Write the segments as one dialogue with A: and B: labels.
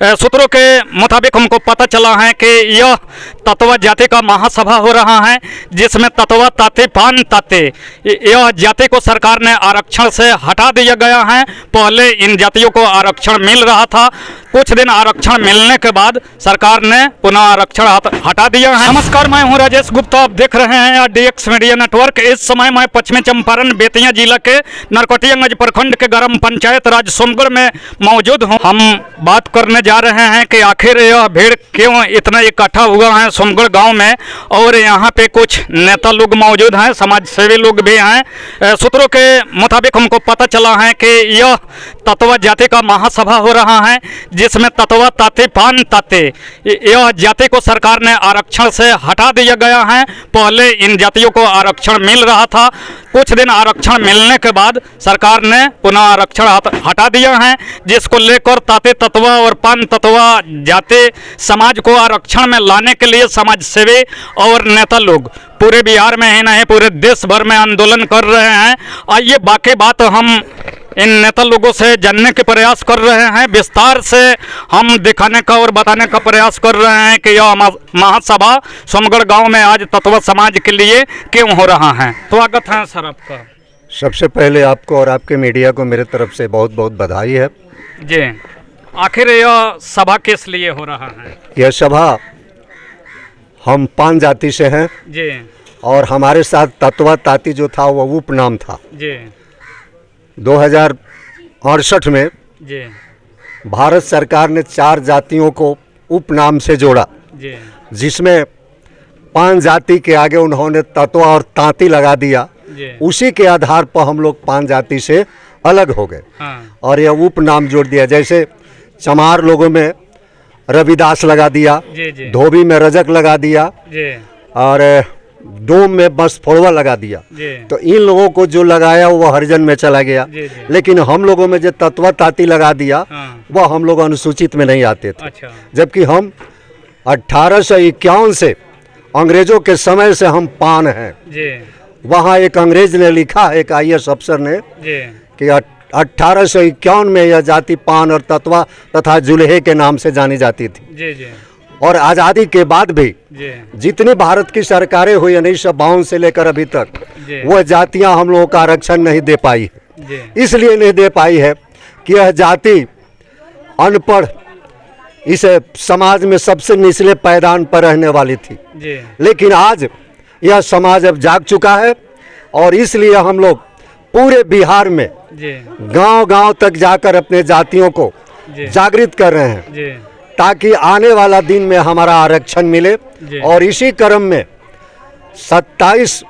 A: सूत्रों के मुताबिक हमको पता चला है कि यह तत्वा जाति का महासभा हो रहा है, जिसमें तत्वा ताते पान ताते यह जाति को सरकार ने आरक्षण से हटा दिया गया है। पहले इन जातियों को आरक्षण मिल रहा था, कुछ दिन आरक्षण मिलने के बाद सरकार ने पुनः आरक्षण हटा दिया है। नमस्कार, मैं हूं राजेश गुप्ता, आप देख रहे हैं DX मीडिया नेटवर्क। इस समय मैं पश्चिमी चंपारण बेतिया जिला के नरकटियागंज प्रखंड के ग्राम पंचायत राज सोमगढ़ में मौजूद हूं। हम बात करने जा रहे हैं कि आखिर यह भीड़ क्यों इतना इकट्ठा हुआ है सोमगढ़ गांव में, और यहां पे कुछ नेता लोग मौजूद हैं, समाज सेवी लोग भी हैं। सूत्रों के मुताबिक हमको पता चला है कि यह तत्वा जाति का महासभा हो रहा है, जिसमें तत्वा ताते पान ताते यह जाति को सरकार ने आरक्षण से हटा दिया गया है। पहले इन जातियों को आरक्षण मिल रहा था, कुछ दिन आरक्षण मिलने के बाद सरकार ने पुनः आरक्षण हटा दिया है, जिसको लेकर ताते तत्वा और पान तत्वा जाति समाज को आरक्षण में लाने के लिए समाज सेवी और नेता लोग पूरे बिहार में ही नहीं पूरे देश भर में आंदोलन कर रहे हैं। आइए बाकी बात हम इन नेता लोगों से जानने के प्रयास कर रहे हैं, विस्तार से हम दिखाने का और बताने का प्रयास कर रहे हैं कि यह महासभा सोमगढ़ गांव में आज तत्वा समाज के लिए क्यों हो रहा है। स्वागत है सर आपका।
B: सबसे पहले आपको और आपके मीडिया को मेरे तरफ से बहुत बहुत बधाई है
A: जी। आखिर यह सभा किस लिए हो रहा है?
B: यह सभा हम पान जाति से हैं
A: जी,
B: और हमारे साथ तत्वा ताती जो था वो उपनाम था
A: जी।
B: 2068 में
A: जी,
B: भारत सरकार ने 4 जातियों को उपनाम से जोड़ा,
A: जी,
B: जिसमें पान जाति के आगे उन्होंने तत्वा और तांती लगा दिया।
A: जी।
B: उसी के आधार पर हम लोग पान जाति से अलग हो गए,
A: हाँ।
B: और यह उपनाम जोड़ दिया। जैसे चमार लोगों में रविदास लगा दिया,
A: जी, जी।
B: धोबी में रजक लगा दिया,
A: जी,
B: और डोम में बस फोड़वा लगा दिया।
A: जी।
B: तो इन लोगों को जो लगाया वो हरिजन में चला गया,
A: जी, जी।
B: लेकिन हम लोगों में जो तत्वा ताती लगा दिया,
A: हाँ।
B: वह हम लोग अनुसूचित में नहीं आते थे।
A: अच्छा।
B: जबकि हम 1851 से अंग्रेजों के समय से हम पान हैं।
A: जी,
B: वहाँ एक अंग्रेज ने लिखा है, एक IAS अफसर ने,
A: जी,
B: कि 1851 में यह जाति पान और तत्वा तथा जुल्हे के नाम से जानी जाती थी।
A: जी, जी,
B: और आज़ादी के बाद भी
A: जी,
B: जितनी भारत की सरकारें हुई 1952 से लेकर अभी तक,
A: जी।
B: वह जातियां हम लोगों का आरक्षण नहीं दे पाई है।
A: जी,
B: इसलिए नहीं दे पाई है कि यह जाति अनपढ़, इस समाज में सबसे निचले पायदान पर रहने वाली थी।
A: जी,
B: लेकिन आज यह समाज अब जाग चुका है, और इसलिए हम लोग पूरे बिहार में
A: जी,
B: गांव-गांव तक जाकर अपने जातियों को
A: जी।
B: जागृत कर रहे हैं,
A: जी,
B: ताकि आने वाला दिन में हमारा आरक्षण मिले।
A: जी।
B: और इसी क्रम में 27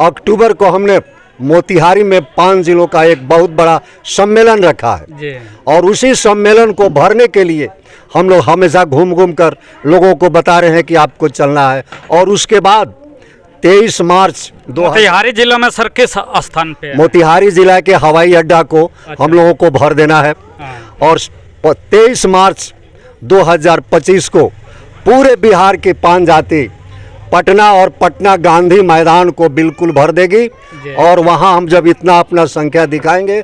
B: अक्टूबर को हमने मोतिहारी में 5 जिलों का एक बहुत बड़ा सम्मेलन रखा है,
A: जी,
B: और उसी सम्मेलन को भरने के लिए हम लोग हमेशा घूम घूम कर लोगों को बता रहे हैं कि आपको चलना है। और उसके बाद 23 मार्च
A: मोतिहारी जिला में सर किस स्थान पे है?
B: मोतिहारी जिला के हवाई अड्डा को
A: अच्छा।
B: हम लोगों को भर देना है।
A: हाँ।
B: और 23 मार्च 2025 को पूरे बिहार की पान जाति पटना और पटना गांधी मैदान को बिल्कुल भर देगी।
A: जी।
B: और वहां हम जब इतना अपना संख्या दिखाएंगे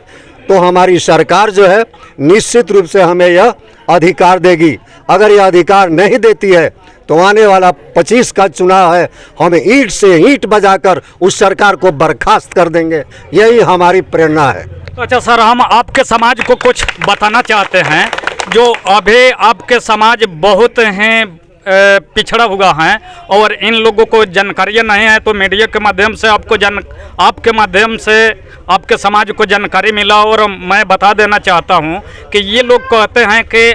B: तो हमारी सरकार जो है निश्चित रूप से हमें यह अधिकार देगी। अगर यह अधिकार नहीं देती है तो आने वाला 25 का चुनाव है, हम ईंट से ईंट बजाकर उस सरकार को बर्खास्त कर देंगे। यही हमारी प्रेरणा है।
A: अच्छा सर, हम आपके समाज को कुछ बताना चाहते हैं। जो अभी आपके समाज बहुत हैं पिछड़ा हुआ है और इन लोगों को जानकारियाँ नहीं है, तो मीडिया के माध्यम से आपके माध्यम से आपके समाज को जानकारी मिला। और मैं बता देना चाहता हूँ कि ये लोग कहते हैं कि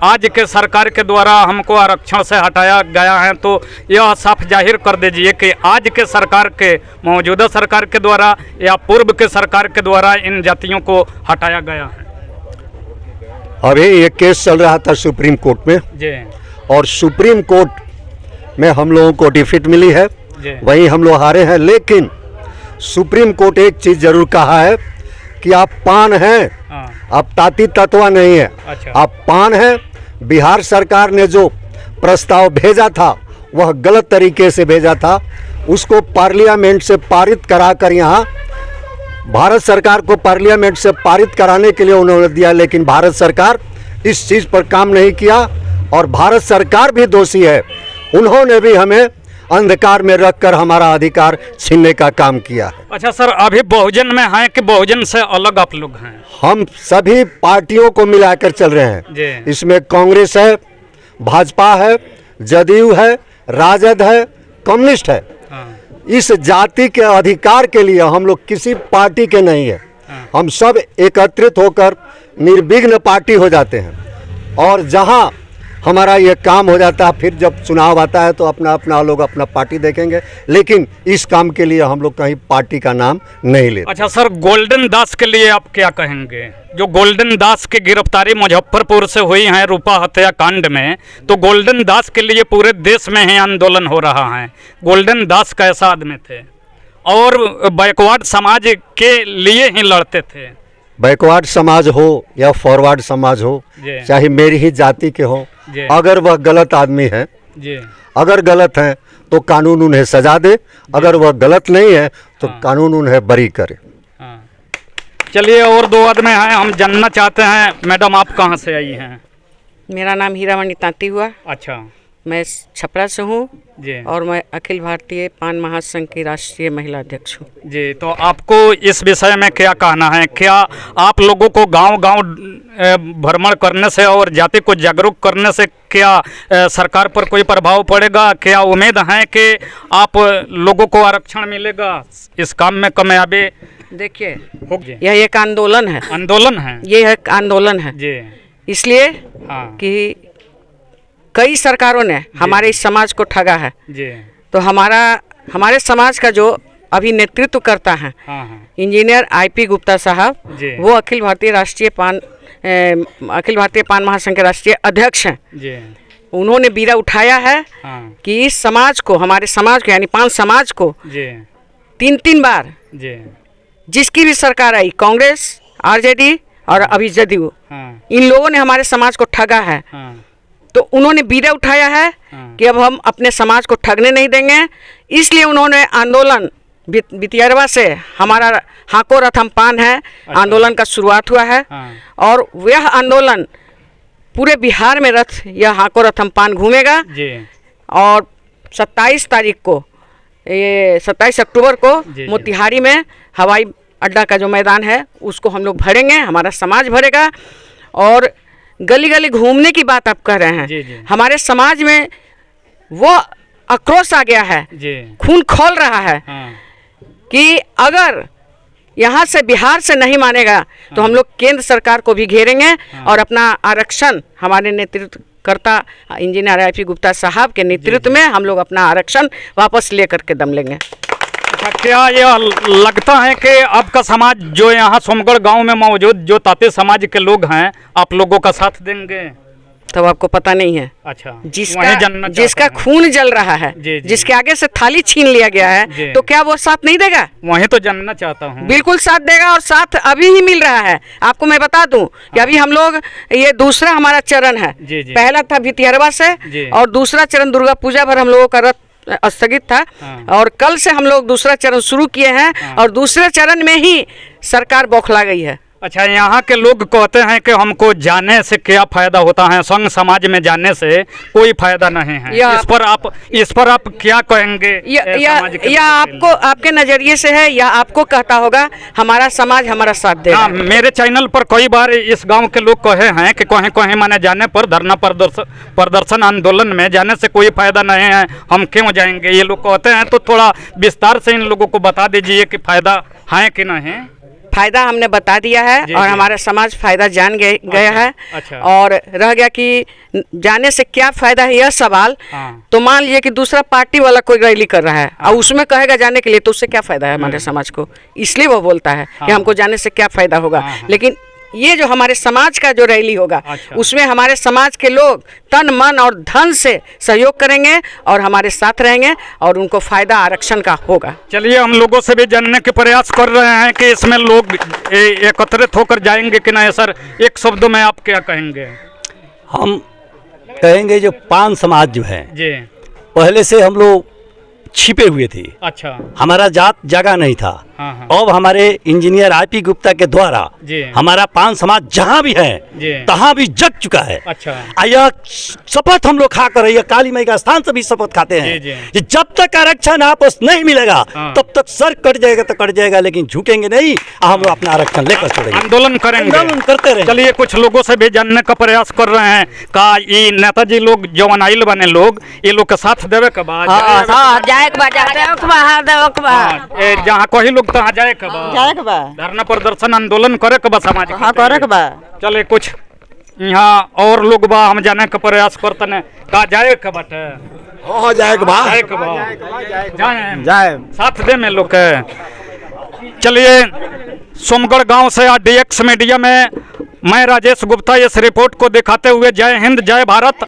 A: आज के सरकार के द्वारा हमको आरक्षण से हटाया गया है, तो यह साफ जाहिर कर दीजिए कि आज के सरकार के मौजूदा सरकार के द्वारा या पूर्व के सरकार के द्वारा इन जातियों को हटाया गया है।
B: अभी एक केस चल रहा था सुप्रीम कोर्ट में,
A: जी,
B: और सुप्रीम कोर्ट में हम लोगों को डिफीट मिली है,
A: जी।
B: वहीं हम लोग हारे हैं। लेकिन सुप्रीम कोर्ट एक चीज़ जरूर कहा है कि आप पान हैं,
A: हाँ।
B: आप ताती तत्वा नहीं है।
A: अच्छा।
B: आप पान हैं। बिहार सरकार ने जो प्रस्ताव भेजा था वह गलत तरीके से भेजा था, उसको पार्लियामेंट से पारित कराकर यहाँ भारत सरकार को पार्लियामेंट से पारित कराने के लिए उन्होंने दिया, लेकिन भारत सरकार इस चीज़ पर काम नहीं किया और भारत सरकार भी दोषी है। उन्होंने भी हमें अंधकार में रखकर हमारा अधिकार छीनने का काम किया है।
A: अच्छा सर, अभी बहुजन में हैं कि बहुजन से अलग आप लोग हैं?
B: हम सभी पार्टियों को मिलाकर चल रहे हैं।
A: जी।
B: इसमें कांग्रेस है, भाजपा है, जदयू है, राजद है, कम्युनिस्ट है।
A: हाँ।
B: इस जाति के अधिकार के लिए हम लोग किसी पार्टी के नहीं है।
A: हाँ।
B: हम सब एकत्रित होकर निर्विघ्न पार्टी हो जाते हैं और जहां हमारा ये काम हो जाता है, फिर जब चुनाव आता है तो अपना अपना लोग अपना पार्टी देखेंगे, लेकिन इस काम के लिए हम लोग कहीं पार्टी का नाम नहीं लेते।
A: अच्छा सर, गोल्डन दास के लिए आप क्या कहेंगे? जो गोल्डन दास की गिरफ्तारी मुजफ्फरपुर से हुई है रूपा हत्याकांड में, तो गोल्डन दास के लिए पूरे देश में ही आंदोलन हो रहा है। गोल्डन दास कैसा आदमी थे और बैकवर्ड समाज के लिए ही लड़ते थे।
B: बैकवर्ड समाज हो या फॉरवर्ड समाज हो,
A: जी।
B: चाहे मेरी ही जाति के हो,
A: जी।
B: अगर वह गलत आदमी है,
A: जी।
B: अगर गलत है तो कानून उन्हें सजा दे, अगर वह गलत नहीं है तो कानून उन्हें बरी करे।
A: हाँ। चलिए, और दो आदमी हैं, हम जानना चाहते हैं। मैडम, आप कहाँ से आई हैं?
C: मेरा नाम हीरामणि तांती हुआ।
A: अच्छा
C: मैं छपरा से हूँ
A: जी।
C: और मैं अखिल भारतीय पान महासंघ की राष्ट्रीय महिला अध्यक्ष हूँ।
A: जी, तो आपको इस विषय में क्या कहना है? क्या आप लोगों को गांव-गांव भ्रमण करने से और जाति को जागरूक करने से क्या सरकार पर कोई प्रभाव पड़ेगा? क्या उम्मीद है कि आप लोगों को आरक्षण मिलेगा? इस काम में कामयाबी
C: देखिए,
A: होगी?
C: यह एक आंदोलन है।
A: आंदोलन है?
C: ये एक आंदोलन है
A: जी।
C: इसलिए
A: हाँ।
C: कि कई सरकारों ने हमारे इस समाज को ठगा है।
A: जी।
C: तो हमारे समाज का जो अभी नेतृत्व करता है
A: हाँ हाँ।
C: इंजीनियर IP गुप्ता साहब,
A: जी।
C: वो अखिल भारतीय पान महासंघ के राष्ट्रीय अध्यक्ष हैं।
A: जी।
C: उन्होंने बीड़ा उठाया है
A: हाँ।
C: कि इस समाज को, हमारे समाज को यानी पान समाज को
A: जी।
C: 3 बार
A: जी।
C: जिसकी भी सरकार आई, कांग्रेस, RJD और अभी जदयू,
A: हाँ।
C: इन लोगों ने हमारे समाज को ठगा है।
A: हाँ।
C: तो उन्होंने बीड़ा उठाया है
A: हाँ।
C: कि अब हम अपने समाज को ठगने नहीं देंगे। इसलिए उन्होंने आंदोलन बितियरवा से, हमारा हाको रथम पान है, आंदोलन का शुरुआत हुआ है।
A: हाँ।
C: और वह आंदोलन पूरे बिहार में रथ, यह हाको रथम पान घूमेगा।
A: जी।
C: और 27 तारीख को, ये 27 अक्टूबर को
A: जी।
C: मोतिहारी में हवाई अड्डा का जो मैदान है उसको हम लोग भरेंगे, हमारा समाज भरेगा। और गली गली घूमने की बात आप कह रहे हैं।
A: जी, जी।
C: हमारे समाज में वो आक्रोश आ गया है,
A: जी।
C: खून खौल रहा है
A: हाँ।
C: कि अगर यहाँ से बिहार से नहीं मानेगा तो हम लोग केंद्र सरकार को भी घेरेंगे और अपना आरक्षण, हमारे नेतृत्वकर्ता इंजीनियर IP गुप्ता साहब के नेतृत्व में हम लोग अपना आरक्षण वापस लेकर के दम लेंगे।
A: अच्छा, क्या यह लगता है कि आपका समाज जो यहाँ सोमगढ़ गांव में मौजूद जो ताते समाज के लोग हैं, आप लोगों का साथ देंगे?
C: तब आपको पता नहीं है।
A: अच्छा, वहीं
C: जिसका
A: जानना
C: जिसका
A: चाहता हूं।
C: खून जल रहा है,
A: जी, जी।
C: जिसके आगे से थाली छीन लिया गया
A: जी।
C: है, तो क्या वो साथ नहीं देगा?
A: वहीं तो जानना चाहता हूँ।
C: बिल्कुल साथ देगा और साथ अभी ही मिल रहा है। आपको मैं बता दूं कि अभी हम लोग, ये दूसरा हमारा चरण है।
A: जी, जी।
C: पहला था भितिहरवा से
A: जी।
C: और दूसरा चरण दुर्गा पूजा पर हम लोगों का रथ स्थगित था।
A: हाँ।
C: और कल से हम लोग दूसरा चरण शुरू किए हैं।
A: हाँ।
C: और दूसरे चरण में ही सरकार बौखला गई है।
A: अच्छा, यहाँ के लोग कहते हैं कि हमको जाने से क्या फायदा होता है, संघ समाज में जाने से कोई फायदा नहीं है। इस पर आप क्या कहेंगे? समाज के
C: या आपको, आपके नजरिए से है या आपको कहता होगा हमारा समाज हमारा साथ दे रहा
A: हाँ,
C: है?
A: मेरे चैनल पर कई बार इस गांव के लोग कहे हैं कि कहीं कहीं माने जाने पर धरना प्रदर्शन आंदोलन में जाने से कोई फायदा नहीं है, हम क्यों जाएंगे, ये लोग कहते हैं। तो थोड़ा विस्तार से इन लोगों को बता दीजिए कि फायदा है कि नहीं।
C: फायदा हमने बता दिया है
A: जी,
C: और
A: जी।
C: हमारा समाज फायदा जान गया है।
A: अच्छा।
C: और रह गया कि जाने से क्या फायदा है यह सवाल।
A: हाँ।
C: तो मान लीजिए कि दूसरा पार्टी वाला कोई रैली कर रहा है और उसमें कहेगा जाने के लिए, तो उससे क्या फायदा है हमारे समाज को? इसलिए वो बोलता है कि हमको जाने से क्या फायदा होगा। लेकिन ये जो हमारे समाज का जो रैली होगा,
A: अच्छा।
C: उसमें हमारे समाज के लोग तन मन और धन से सहयोग करेंगे और हमारे साथ रहेंगे और उनको फायदा आरक्षण का होगा।
A: चलिए, हम लोगों से भी जानने के प्रयास कर रहे हैं कि इसमें लोग एकत्रित होकर जाएंगे कि नहीं। सर, एक शब्दों में आप क्या कहेंगे?
D: हम कहेंगे जो पान समाज जो है,
A: जी।
D: पहले से हम लोग छिपे हुए थे।
A: अच्छा।
D: हमारा जात जगह नहीं था।
A: हाँ, हाँ।
D: अब हमारे इंजीनियर आईपी गुप्ता के द्वारा
A: जी।
D: हमारा पान समाज जहाँ भी
A: जी।
D: है तहाँ भी जग चुका है।
A: अच्छा।
D: यह शपथ हम लोग खा कर यह काली माई का स्थान से भी शपथ खाते हैं
A: जी, जी।
D: कि जब तक आरक्षण आपस नहीं मिलेगा
A: हाँ।
D: तब तक सर कट जाएगा तो कट जाएगा, लेकिन झुकेंगे नहीं। हम लोग अपना आरक्षण लेकर छोड़ेंगे,
A: आंदोलन करेंगे,
D: आंदोलन करते रहे।
A: चलिए कुछ लोगों से भी जानने का प्रयास कर रहे हैं का ये नेताजी लोग जवन आइल बने लोग ये लोग के साथ देवे के बाद
C: जाए के बाद
A: जहाँ कही लोग तहाँ जाए के बाद
E: जाए के बा
A: धरना प्रदर्शन आंदोलन करे के बा समाज
E: हाँ करे के बा।
A: चले कुछ यहाँ और लोग बा हम जाने का प्रयास करते ने का जाए के बाटे
F: हाँ जाए के बाद
A: जाए के बा जाए
F: जाए
A: साथ दे में लोग के। चलिए सोमगढ़ गांव से DX मीडिया में मैं राजेश गुप्ता इस रिपोर्ट को दिखाते हुए जय हिंद जय भारत।